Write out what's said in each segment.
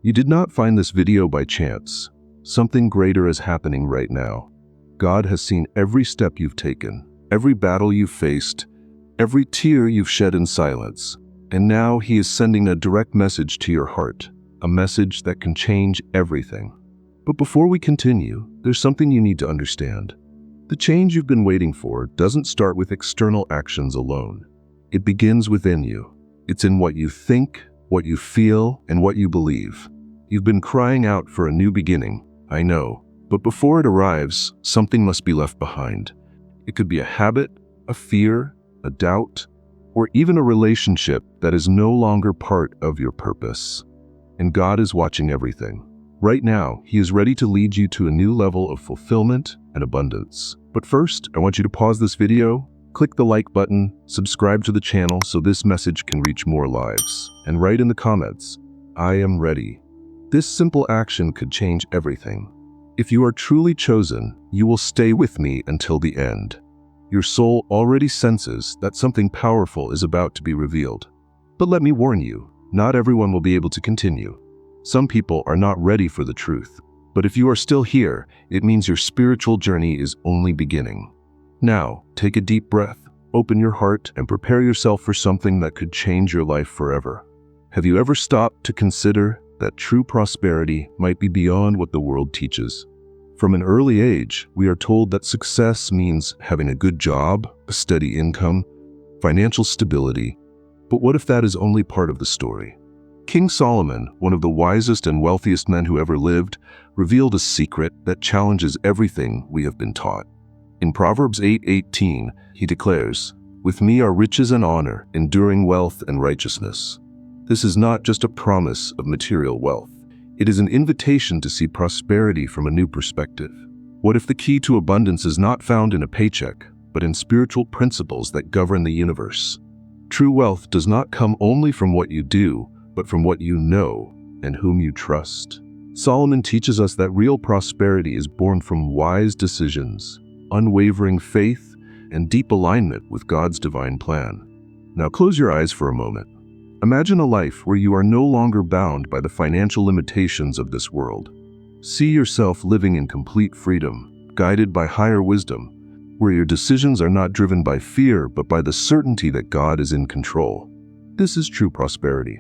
You did not find this video by chance. Something greater is happening right now. God has seen every step you've taken, every battle you've faced, every tear you've shed in silence. And now He is sending a direct message to your heart, a message that can change everything. But before we continue, there's something you need to understand. The change you've been waiting for doesn't start with external actions alone. It begins within you. It's in what you think, what you feel, and what you believe. You've been crying out for a new beginning, I know, but before it arrives, something must be left behind. It could be a habit, a fear, a doubt, or even a relationship that is no longer part of your purpose. And God is watching everything. Right now, He is ready to lead you to a new level of fulfillment and abundance. But first, I want you to pause this video, click the like button, subscribe to the channel so this message can reach more lives, and write in the comments, "I am ready." This simple action could change everything. If you are truly chosen, you will stay with me until the end. Your soul already senses that something powerful is about to be revealed. But let me warn you, not everyone will be able to continue. Some people are not ready for the truth. But if you are still here, it means your spiritual journey is only beginning. Now, take a deep breath, open your heart, and prepare yourself for something that could change your life forever. Have you ever stopped to consider that true prosperity might be beyond what the world teaches? From an early age, we are told that success means having a good job, a steady income, financial stability. But what if that is only part of the story? King Solomon, one of the wisest and wealthiest men who ever lived, revealed a secret that challenges everything we have been taught. In Proverbs 8:18, he declares, "With me are riches and honor, enduring wealth and righteousness." This is not just a promise of material wealth. It is an invitation to see prosperity from a new perspective. What if the key to abundance is not found in a paycheck, but in spiritual principles that govern the universe? True wealth does not come only from what you do, but from what you know and whom you trust. Solomon teaches us that real prosperity is born from wise decisions, unwavering faith, and deep alignment with God's divine plan. Now close your eyes for a moment. Imagine a life where you are no longer bound by the financial limitations of this world. See yourself living in complete freedom, guided by higher wisdom, where your decisions are not driven by fear but by the certainty that God is in control. This is true prosperity,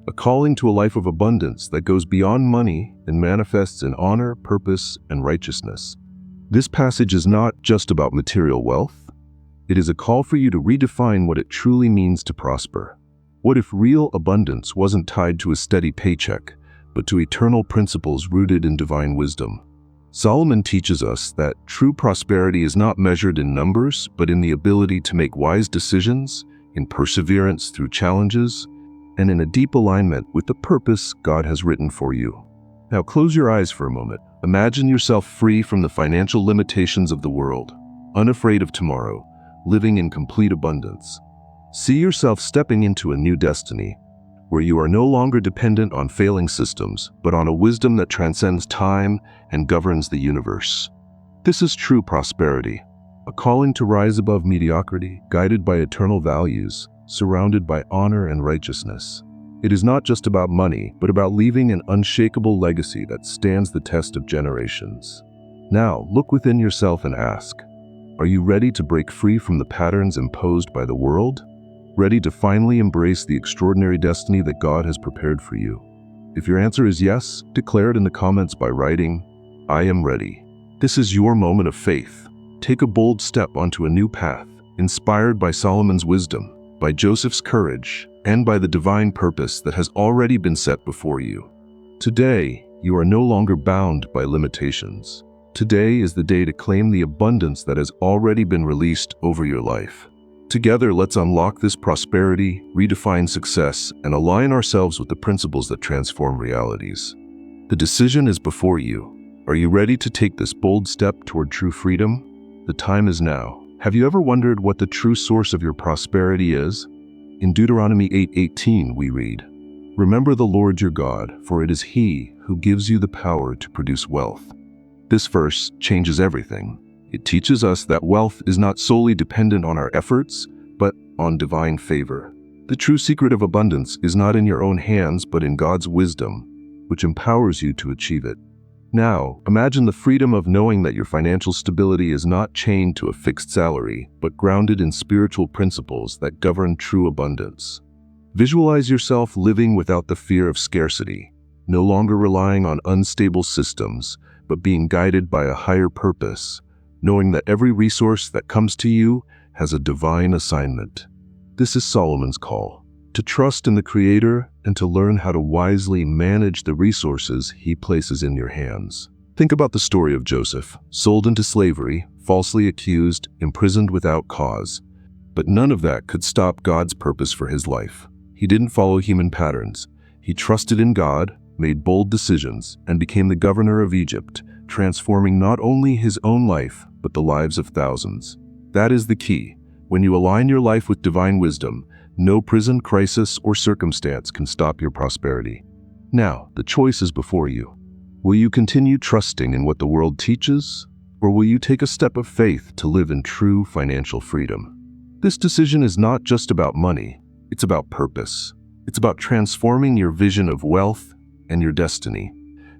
a calling to a life of abundance that goes beyond money and manifests in honor, purpose, and righteousness. This passage is not just about material wealth. It is a call for you to redefine what it truly means to prosper. What if real abundance wasn't tied to a steady paycheck, but to eternal principles rooted in divine wisdom? Solomon teaches us that true prosperity is not measured in numbers, but in the ability to make wise decisions, in perseverance through challenges, and in a deep alignment with the purpose God has written for you. Now close your eyes for a moment. Imagine yourself free from the financial limitations of the world, unafraid of tomorrow, living in complete abundance. See yourself stepping into a new destiny, where you are no longer dependent on failing systems, but on a wisdom that transcends time and governs the universe. This is true prosperity, a calling to rise above mediocrity, guided by eternal values, surrounded by honor and righteousness. It is not just about money, but about leaving an unshakable legacy that stands the test of generations. Now, look within yourself and ask, are you ready to break free from the patterns imposed by the world? Ready to finally embrace the extraordinary destiny that God has prepared for you? If your answer is yes, declare it in the comments by writing, "I am ready." This is your moment of faith. Take a bold step onto a new path, inspired by Solomon's wisdom, by Joseph's courage, and by the divine purpose that has already been set before you. Today, you are no longer bound by limitations. Today is the day to claim the abundance that has already been released over your life. Together, let's unlock this prosperity, redefine success, and align ourselves with the principles that transform realities. The decision is before you. Are you ready to take this bold step toward true freedom? The time is now. Have you ever wondered what the true source of your prosperity is? In Deuteronomy 8:18, we read, "Remember the Lord your God, for it is He who gives you the power to produce wealth." This verse changes everything. It teaches us that wealth is not solely dependent on our efforts, but on divine favor. The true secret of abundance is not in your own hands, but in God's wisdom. which empowers you to achieve it. Now, imagine the freedom of knowing that your financial stability is not chained to a fixed salary, but grounded in spiritual principles that govern true abundance. Visualize yourself living without the fear of scarcity, no longer relying on unstable systems, but being guided by a higher purpose, knowing that every resource that comes to you has a divine assignment. This is Solomon's call, to trust in the Creator and to learn how to wisely manage the resources He places in your hands. Think about the story of Joseph, sold into slavery, falsely accused, imprisoned without cause. But none of that could stop God's purpose for his life. He didn't follow human patterns. He trusted in God, made bold decisions, and became the governor of Egypt, transforming not only his own life, but the lives of thousands. That is the key. When you align your life with divine wisdom, no prison, crisis, or circumstance can stop your prosperity. Now, the choice is before you. Will you continue trusting in what the world teaches, or will you take a step of faith to live in true financial freedom? This decision is not just about money, it's about purpose. It's about transforming your vision of wealth and your destiny.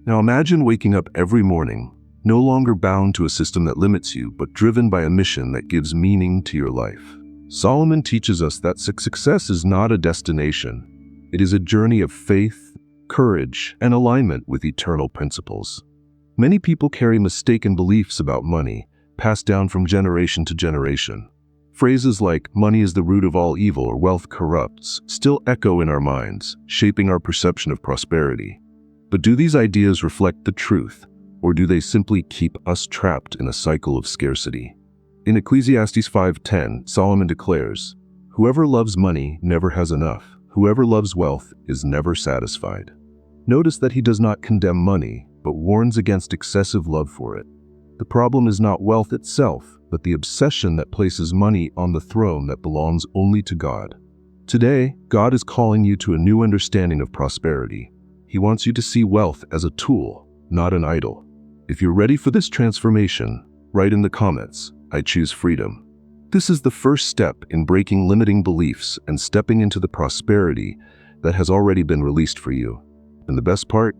Now imagine waking up every morning, no longer bound to a system that limits you, but driven by a mission that gives meaning to your life. Solomon teaches us that success is not a destination. It is a journey of faith, courage, and alignment with eternal principles. Many people carry mistaken beliefs about money, passed down from generation to generation. Phrases like "money is the root of all evil" or "wealth corrupts" still echo in our minds, shaping our perception of prosperity. But do these ideas reflect the truth, or do they simply keep us trapped in a cycle of scarcity? In Ecclesiastes 5:10, Solomon declares, "Whoever loves money never has enough. Whoever loves wealth is never satisfied." Notice that he does not condemn money, but warns against excessive love for it. The problem is not wealth itself, but the obsession that places money on the throne that belongs only to God. Today, God is calling you to a new understanding of prosperity. He wants you to see wealth as a tool, not an idol. If you're ready for this transformation, write in the comments, "I choose freedom." This is the first step in breaking limiting beliefs and stepping into the prosperity that has already been released for you. And the best part?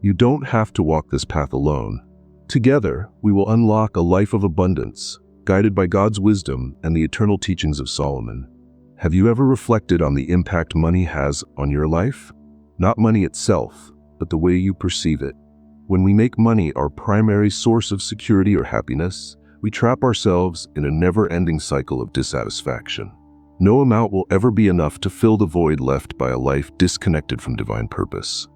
You don't have to walk this path alone. Together, we will unlock a life of abundance, guided by God's wisdom and the eternal teachings of Solomon. Have you ever reflected on the impact money has on your life? Not money itself, but the way you perceive it. When we make money our primary source of security or happiness, we trap ourselves in a never-ending cycle of dissatisfaction. No amount will ever be enough to fill the void left by a life disconnected from divine purpose.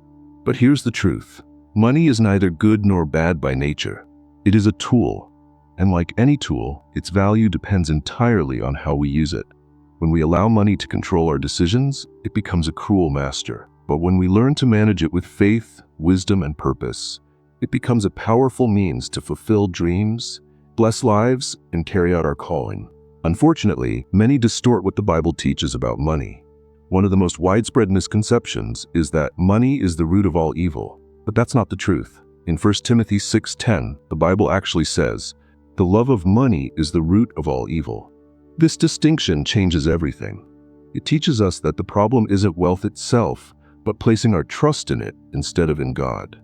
But here's the truth. Money is neither good nor bad by nature. It is a tool, and like any tool, its value depends entirely on how we use it. When we allow money to control our decisions, it becomes a cruel master. But when we learn to manage it with faith, wisdom, and purpose, it becomes a powerful means to fulfill dreams, bless lives, and carry out our calling. Unfortunately, many distort what the Bible teaches about money. One of the most widespread misconceptions is that money is the root of all evil. But that's not the truth. In 1 Timothy 6:10, the Bible actually says, "The love of money is the root of all evil." This distinction changes everything. It teaches us that the problem isn't wealth itself, but placing our trust in it instead of in God.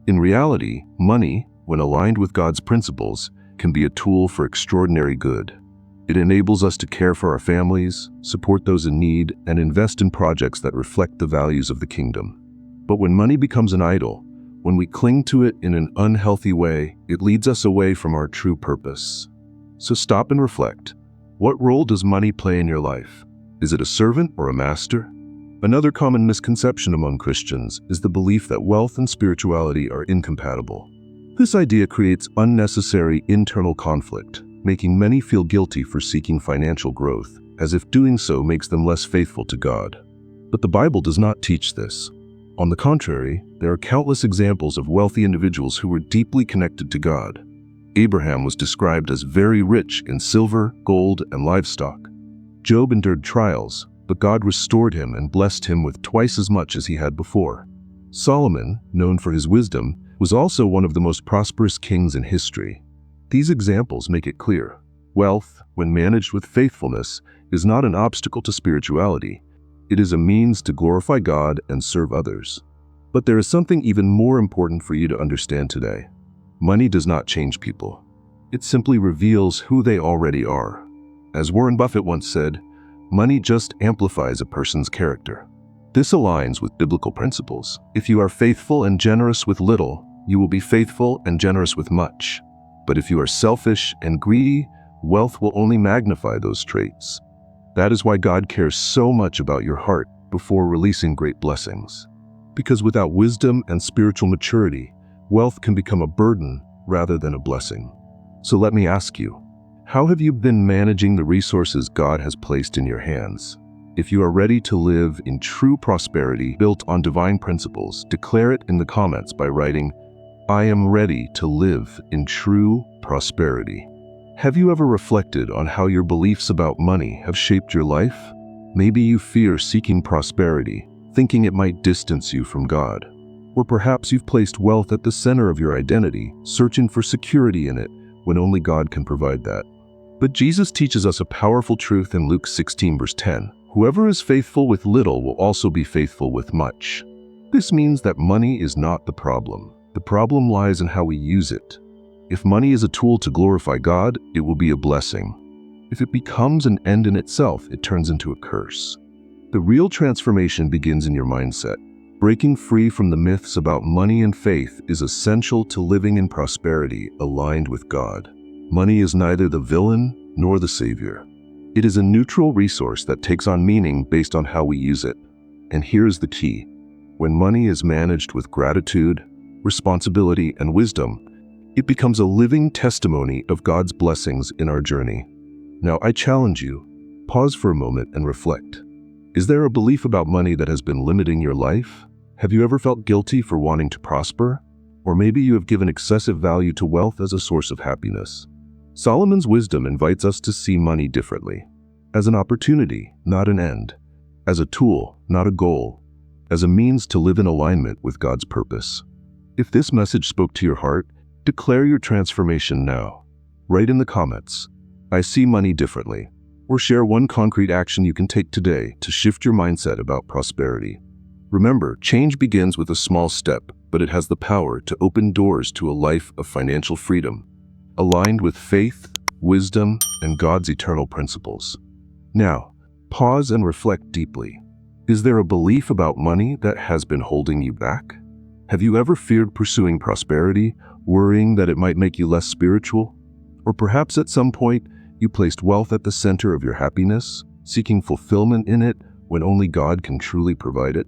In reality, money, when aligned with God's principles, can be a tool for extraordinary good. It enables us to care for our families, support those in need, and invest in projects that reflect the values of the kingdom. But when money becomes an idol, when we cling to it in an unhealthy way, it leads us away from our true purpose. So stop and reflect. What role does money play in your life? Is it a servant or a master? Another common misconception among Christians is the belief that wealth and spirituality are incompatible. This idea creates unnecessary internal conflict, making many feel guilty for seeking financial growth, as if doing so makes them less faithful to God. But the Bible does not teach this. On the contrary, there are countless examples of wealthy individuals who were deeply connected to God. Abraham was described as very rich in silver, gold, and livestock. Job endured trials, but God restored him and blessed him with twice as much as he had before. Solomon, known for his wisdom, was also one of the most prosperous kings in history. These examples make it clear. Wealth, when managed with faithfulness, is not an obstacle to spirituality. It is a means to glorify God and serve others. But there is something even more important for you to understand today. Money does not change people. It simply reveals who they already are. As Warren Buffett once said, money just amplifies a person's character. This aligns with biblical principles. If you are faithful and generous with little, you will be faithful and generous with much. But if you are selfish and greedy, wealth will only magnify those traits. That is why God cares so much about your heart before releasing great blessings. Because without wisdom and spiritual maturity, wealth can become a burden rather than a blessing. So let me ask you, how have you been managing the resources God has placed in your hands? If you are ready to live in true prosperity built on divine principles, declare it in the comments by writing, "I am ready to live in true prosperity." Have you ever reflected on how your beliefs about money have shaped your life? Maybe you fear seeking prosperity, thinking it might distance you from God. Or perhaps you've placed wealth at the center of your identity, searching for security in it when only God can provide that. But Jesus teaches us a powerful truth in Luke 16 verse 10. Whoever is faithful with little will also be faithful with much. This means that money is not the problem. The problem lies in how we use it. If money is a tool to glorify God, it will be a blessing. If it becomes an end in itself, it turns into a curse. The real transformation begins in your mindset. Breaking free from the myths about money and faith is essential to living in prosperity aligned with God. Money is neither the villain nor the savior. It is a neutral resource that takes on meaning based on how we use it. And here's the key. When money is managed with gratitude, responsibility, and wisdom, it becomes a living testimony of God's blessings in our journey. Now, I challenge you, pause for a moment and reflect. Is there a belief about money that has been limiting your life? Have you ever felt guilty for wanting to prosper? Or maybe you have given excessive value to wealth as a source of happiness. Solomon's wisdom invites us to see money differently. As an opportunity, not an end. As a tool, not a goal. As a means to live in alignment with God's purpose. If this message spoke to your heart, declare your transformation now. Write in the comments, "I see money differently," or share one concrete action you can take today to shift your mindset about prosperity. Remember, change begins with a small step, but it has the power to open doors to a life of financial freedom, aligned with faith, wisdom, and God's eternal principles. Now, pause and reflect deeply. Is there a belief about money that has been holding you back? Have you ever feared pursuing prosperity, worrying that it might make you less spiritual? Or perhaps at some point, you placed wealth at the center of your happiness, seeking fulfillment in it when only God can truly provide it?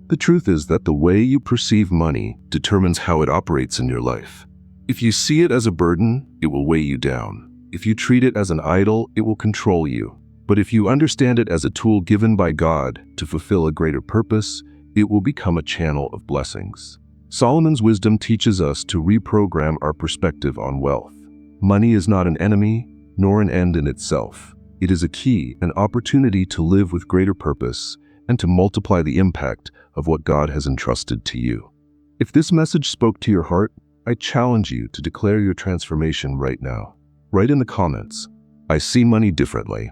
The truth is that the way you perceive money determines how it operates in your life. If you see it as a burden, it will weigh you down. If you treat it as an idol, it will control you. But if you understand it as a tool given by God to fulfill a greater purpose, it will become a channel of blessings. Solomon's wisdom teaches us to reprogram our perspective on wealth. Money is not an enemy, nor an end in itself. It is a key, an opportunity to live with greater purpose and to multiply the impact of what God has entrusted to you. If this message spoke to your heart, I challenge you to declare your transformation right now. Write in the comments, "I see money differently,"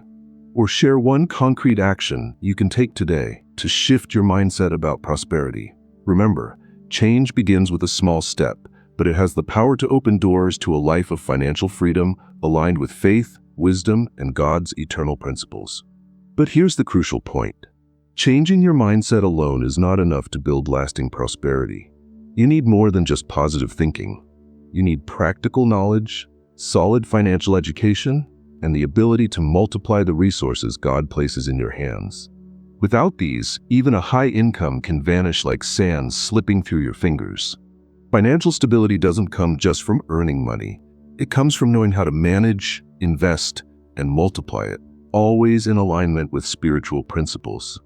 or share one concrete action you can take today to shift your mindset about prosperity. Remember, change begins with a small step, but it has the power to open doors to a life of financial freedom aligned with faith, wisdom, and God's eternal principles. But here's the crucial point. Changing your mindset alone is not enough to build lasting prosperity. You need more than just positive thinking. You need practical knowledge, solid financial education, and the ability to multiply the resources God places in your hands. Without these, even a high income can vanish like sand slipping through your fingers. Financial stability doesn't come just from earning money. It comes from knowing how to manage, invest, and multiply it, always in alignment with spiritual principles.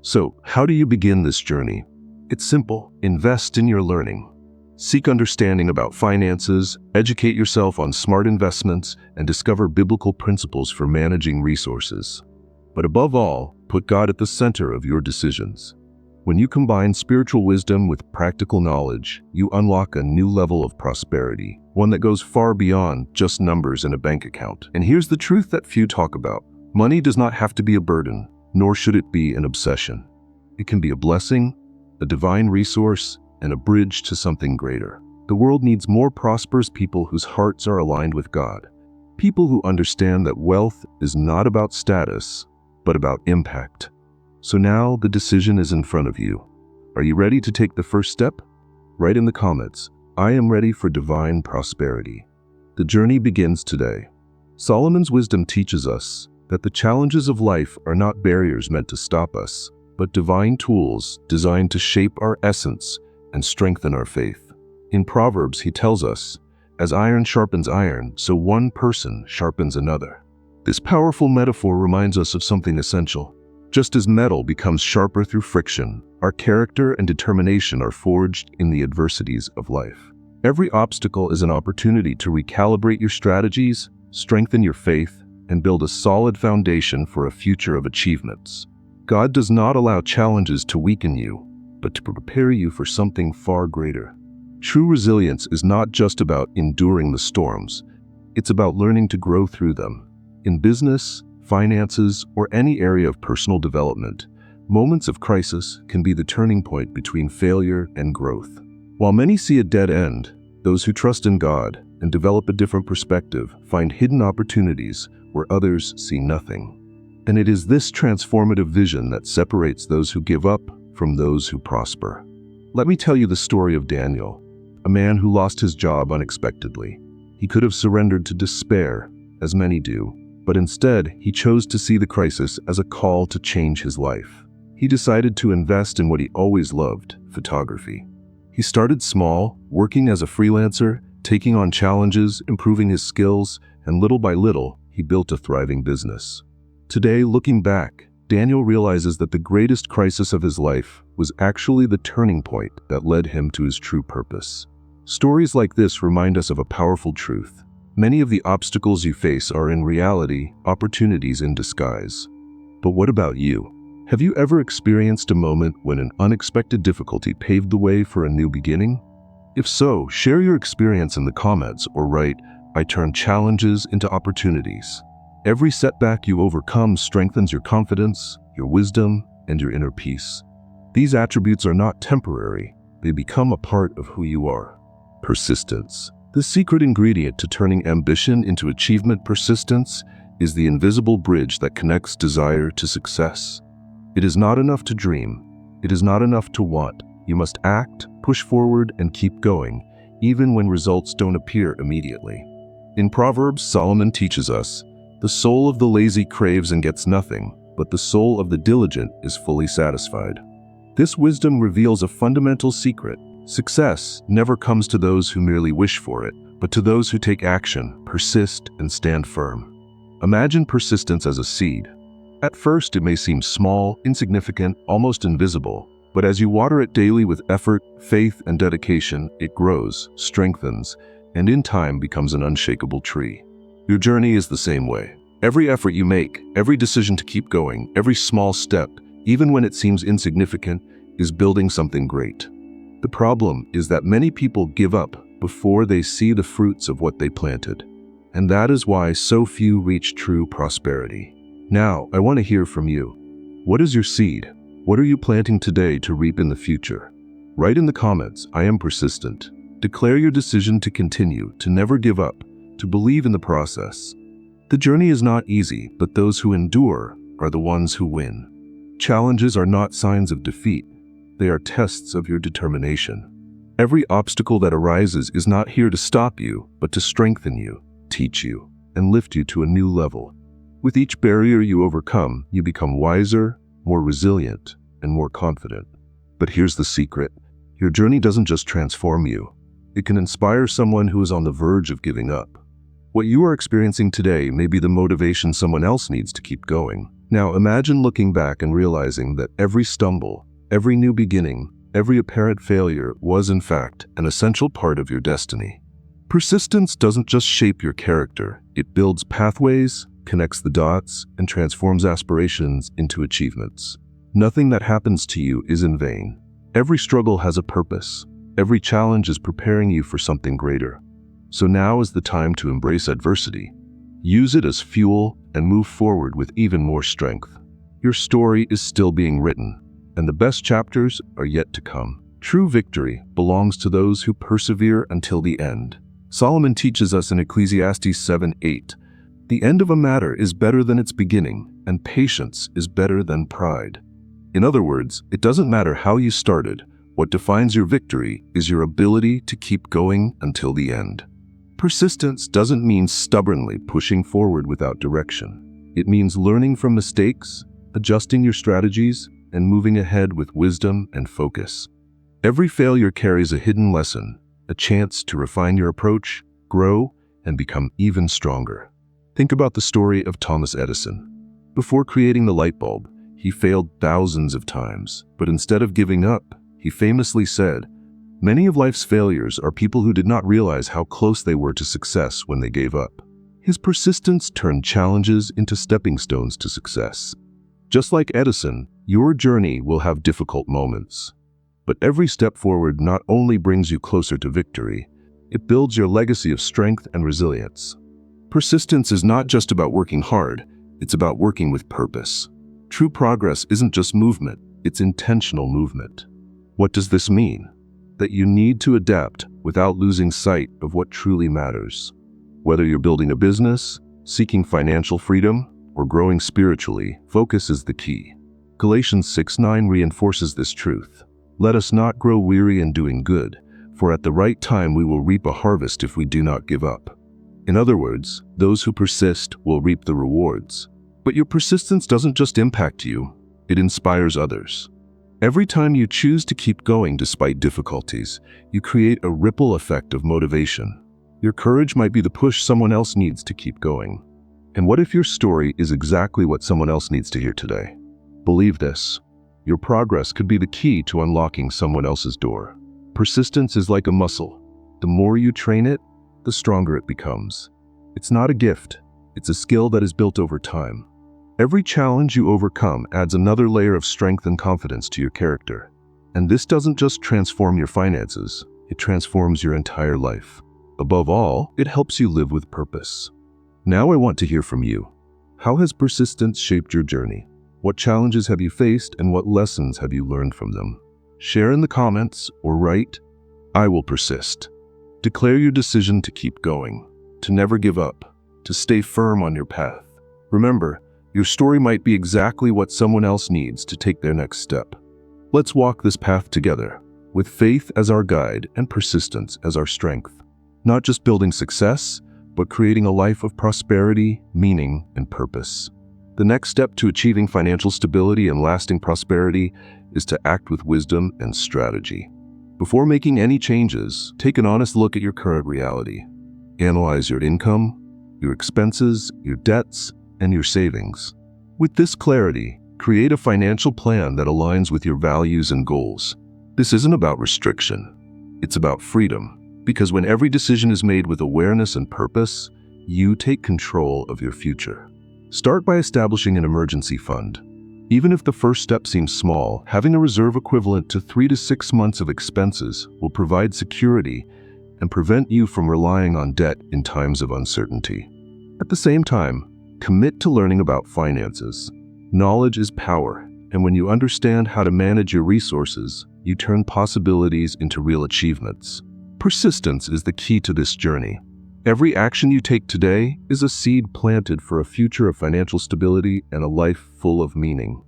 So, how do you begin this journey? It's simple. Invest in your learning. Seek understanding about finances, educate yourself on smart investments, and discover biblical principles for managing resources. But above all, put God at the center of your decisions. When you combine spiritual wisdom with practical knowledge, you unlock a new level of prosperity, one that goes far beyond just numbers in a bank account. And here's the truth that few talk about. Money does not have to be a burden, nor should it be an obsession. It can be a blessing, a divine resource, and a bridge to something greater. The world needs more prosperous people whose hearts are aligned with God. People who understand that wealth is not about status, but about impact. So now the decision is in front of you. Are you ready to take the first step? Write in the comments, "I am ready for divine prosperity." The journey begins today. Solomon's wisdom teaches us that the challenges of life are not barriers meant to stop us, but divine tools designed to shape our essence and strengthen our faith. In Proverbs, he tells us, "As iron sharpens iron, so one person sharpens another." This powerful metaphor reminds us of something essential. Just as metal becomes sharper through friction, our character and determination are forged in the adversities of life. Every obstacle is an opportunity to recalibrate your strategies, strengthen your faith, and build a solid foundation for a future of achievements. God does not allow challenges to weaken you, but to prepare you for something far greater. True resilience is not just about enduring the storms, it's about learning to grow through them. In business, finances, or any area of personal development, moments of crisis can be the turning point between failure and growth. While many see a dead end, those who trust in God and develop a different perspective find hidden opportunities where others see nothing. And it is this transformative vision that separates those who give up from those who prosper. Let me tell you the story of Daniel, a man who lost his job unexpectedly. He could have surrendered to despair, as many do, but instead he chose to see the crisis as a call to change his life. He decided to invest in what he always loved, photography. He started small, working as a freelancer, taking on challenges, improving his skills, and little by little, he built a thriving business. Today, looking back, Daniel realizes that the greatest crisis of his life was actually the turning point that led him to his true purpose. Stories like this remind us of a powerful truth. Many of the obstacles you face are in reality opportunities in disguise. But what about you? Have you ever experienced a moment when an unexpected difficulty paved the way for a new beginning? If so, share your experience in the comments or write, "I turn challenges into opportunities." Every setback you overcome strengthens your confidence, your wisdom, and your inner peace. These attributes are not temporary, they become a part of who you are. Persistence. The secret ingredient to turning ambition into achievement. Persistence is the invisible bridge that connects desire to success. It is not enough to dream. It is not enough to want. You must act, push forward, and keep going, even when results don't appear immediately. In Proverbs, Solomon teaches us, "The soul of the lazy craves and gets nothing, but the soul of the diligent is fully satisfied." This wisdom reveals a fundamental secret. Success never comes to those who merely wish for it, but to those who take action, persist, and stand firm. Imagine persistence as a seed. At first, it may seem small, insignificant, almost invisible, but as you water it daily with effort, faith, and dedication, it grows, strengthens, and in time becomes an unshakable tree. Your journey is the same way. Every effort you make, every decision to keep going, every small step, even when it seems insignificant, is building something great. The problem is that many people give up before they see the fruits of what they planted. And that is why so few reach true prosperity. Now, I want to hear from you. What is your seed? What are you planting today to reap in the future? Write in the comments, "I am persistent." Declare your decision to continue, to never give up, to believe in the process. The journey is not easy, but those who endure are the ones who win. Challenges are not signs of defeat. They are tests of your determination. Every obstacle that arises is not here to stop you, but to strengthen you, teach you, and lift you to a new level. With each barrier you overcome, you become wiser, more resilient, and more confident. But here's the secret. Your journey doesn't just transform you. It can inspire someone who is on the verge of giving up. What you are experiencing today may be the motivation someone else needs to keep going. Now imagine looking back and realizing that every stumble, every new beginning, every apparent failure was in fact an essential part of your destiny. Persistence doesn't just shape your character, it builds pathways, connects the dots, and transforms aspirations into achievements. Nothing that happens to you is in vain. Every struggle has a purpose. Every challenge is preparing you for something greater. So now is the time to embrace adversity. Use it as fuel and move forward with even more strength. Your story is still being written, and the best chapters are yet to come. True victory belongs to those who persevere until the end. Solomon teaches us in Ecclesiastes 7:8, "The end of a matter is better than its beginning, and patience is better than pride." In other words, it doesn't matter how you started. What defines your victory is your ability to keep going until the end. Persistence doesn't mean stubbornly pushing forward without direction. It means learning from mistakes, adjusting your strategies, and moving ahead with wisdom and focus. Every failure carries a hidden lesson, a chance to refine your approach, grow, and become even stronger. Think about the story of Thomas Edison. Before creating the light bulb, he failed thousands of times, but instead of giving up, he famously said, "Many of life's failures are people who did not realize how close they were to success when they gave up." His persistence turned challenges into stepping stones to success. Just like Edison, your journey will have difficult moments. But every step forward not only brings you closer to victory, it builds your legacy of strength and resilience. Persistence is not just about working hard, it's about working with purpose. True progress isn't just movement, it's intentional movement. What does this mean? That you need to adapt without losing sight of what truly matters. Whether you're building a business, seeking financial freedom, or growing spiritually, focus is the key. Galatians 6:9 reinforces this truth. "Let us not grow weary in doing good, for at the right time we will reap a harvest if we do not give up." In other words, those who persist will reap the rewards. But your persistence doesn't just impact you, it inspires others. Every time you choose to keep going despite difficulties, you create a ripple effect of motivation. Your courage might be the push someone else needs to keep going. And what if your story is exactly what someone else needs to hear today? Believe this. Your progress could be the key to unlocking someone else's door. Persistence is like a muscle. The more you train it, the stronger it becomes. It's not a gift, it's a skill that is built over time. Every challenge you overcome adds another layer of strength and confidence to your character. And this doesn't just transform your finances, it transforms your entire life. Above all, it helps you live with purpose. Now I want to hear from you. How has persistence shaped your journey? What challenges have you faced and what lessons have you learned from them? Share in the comments or write, "I will persist." Declare your decision to keep going, to never give up, to stay firm on your path. Remember, your story might be exactly what someone else needs to take their next step. Let's walk this path together, with faith as our guide and persistence as our strength. Not just building success, but creating a life of prosperity, meaning, and purpose. The next step to achieving financial stability and lasting prosperity is to act with wisdom and strategy. Before making any changes, take an honest look at your current reality. Analyze your income, your expenses, your debts, and your savings. With this clarity, create a financial plan that aligns with your values and goals. This isn't about restriction, it's about freedom. Because when every decision is made with awareness and purpose, you take control of your future. Start by establishing an emergency fund. Even if the first step seems small, having a reserve equivalent to 3 to 6 months of expenses will provide security and prevent you from relying on debt in times of uncertainty. At the same time, commit to learning about finances. Knowledge is power, and when you understand how to manage your resources, you turn possibilities into real achievements. Persistence is the key to this journey. Every action you take today is a seed planted for a future of financial stability and a life full of meaning.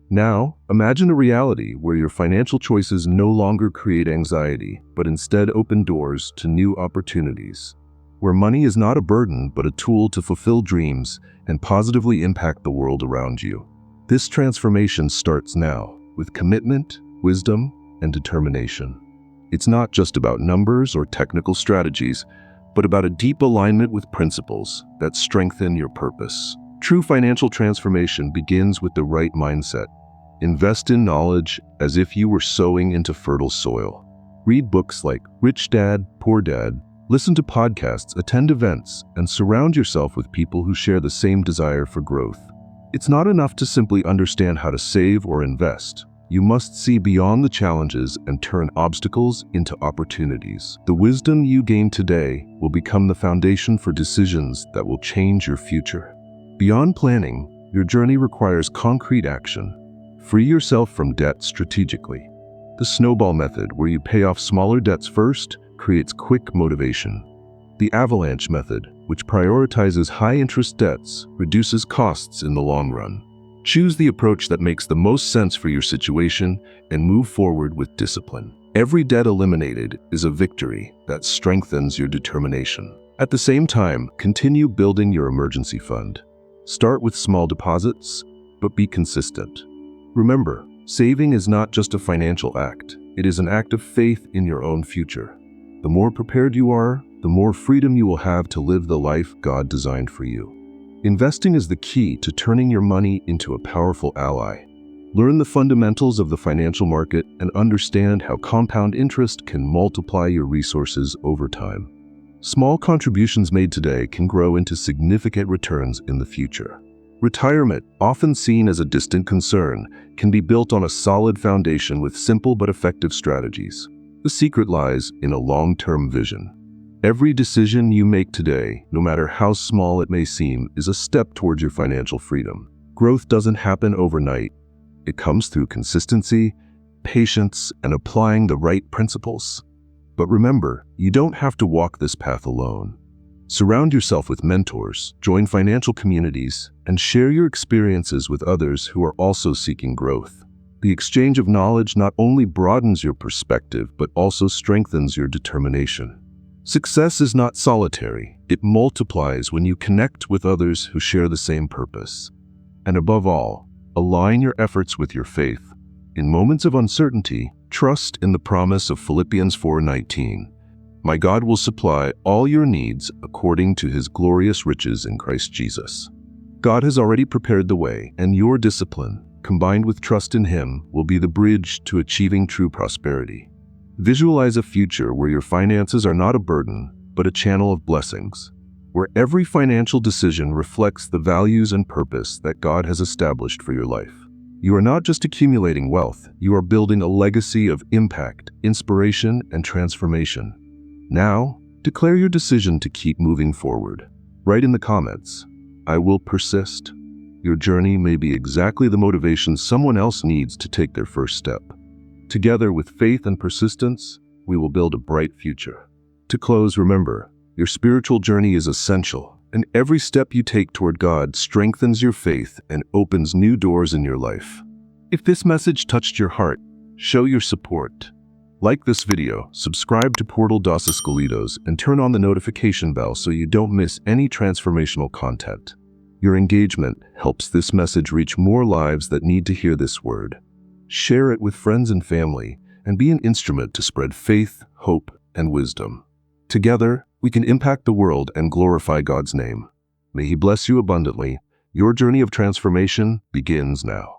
Now, imagine a reality where your financial choices no longer create anxiety, but instead open doors to new opportunities. Where money is not a burden, but a tool to fulfill dreams and positively impact the world around you. This transformation starts now, with commitment, wisdom, and determination. It's not just about numbers or technical strategies, but about a deep alignment with principles that strengthen your purpose. True financial transformation begins with the right mindset. Invest in knowledge as if you were sowing into fertile soil. Read books like Rich Dad, Poor Dad, listen to podcasts, attend events, and surround yourself with people who share the same desire for growth. It's not enough to simply understand how to save or invest. You must see beyond the challenges and turn obstacles into opportunities. The wisdom you gain today will become the foundation for decisions that will change your future. Beyond planning, your journey requires concrete action. Free yourself from debt strategically. The snowball method, where you pay off smaller debts first, creates quick motivation. The avalanche method, which prioritizes high-interest debts, reduces costs in the long run. Choose the approach that makes the most sense for your situation and move forward with discipline. Every debt eliminated is a victory that strengthens your determination. At the same time, continue building your emergency fund. Start with small deposits, but be consistent. Remember, saving is not just a financial act. It is an act of faith in your own future. The more prepared you are, the more freedom you will have to live the life God designed for you. Investing is the key to turning your money into a powerful ally. Learn the fundamentals of the financial market and understand how compound interest can multiply your resources over time. Small contributions made today can grow into significant returns in the future. Retirement, often seen as a distant concern, can be built on a solid foundation with simple but effective strategies. The secret lies in a long-term vision. Every decision you make today, no matter how small it may seem, is a step towards your financial freedom. Growth doesn't happen overnight. It comes through consistency, patience, and applying the right principles. But remember, you don't have to walk this path alone. Surround yourself with mentors, join financial communities, and share your experiences with others who are also seeking growth. The exchange of knowledge not only broadens your perspective, but also strengthens your determination. Success is not solitary. It multiplies when you connect with others who share the same purpose. And above all, align your efforts with your faith. In moments of uncertainty, trust in the promise of Philippians 4:19. My God will supply all your needs according to his glorious riches in Christ Jesus. God has already prepared the way, and your discipline, combined with trust in him, will be the bridge to achieving true prosperity. Visualize a future where your finances are not a burden, but a channel of blessings, where every financial decision reflects the values and purpose that God has established for your life. You are not just accumulating wealth, you are building a legacy of impact, inspiration, and transformation. Now, declare your decision to keep moving forward. Write in the comments, I will persist. Your journey may be exactly the motivation someone else needs to take their first step. Together with faith and persistence, we will build a bright future. To close, remember, your spiritual journey is essential, and every step you take toward God strengthens your faith and opens new doors in your life. If this message touched your heart, show your support. Like this video, subscribe to Portal dos Escalitos, and turn on the notification bell so you don't miss any transformational content. Your engagement helps this message reach more lives that need to hear this word. Share it with friends and family, and be an instrument to spread faith, hope, and wisdom. Together, we can impact the world and glorify God's name. May He bless you abundantly. Your journey of transformation begins now.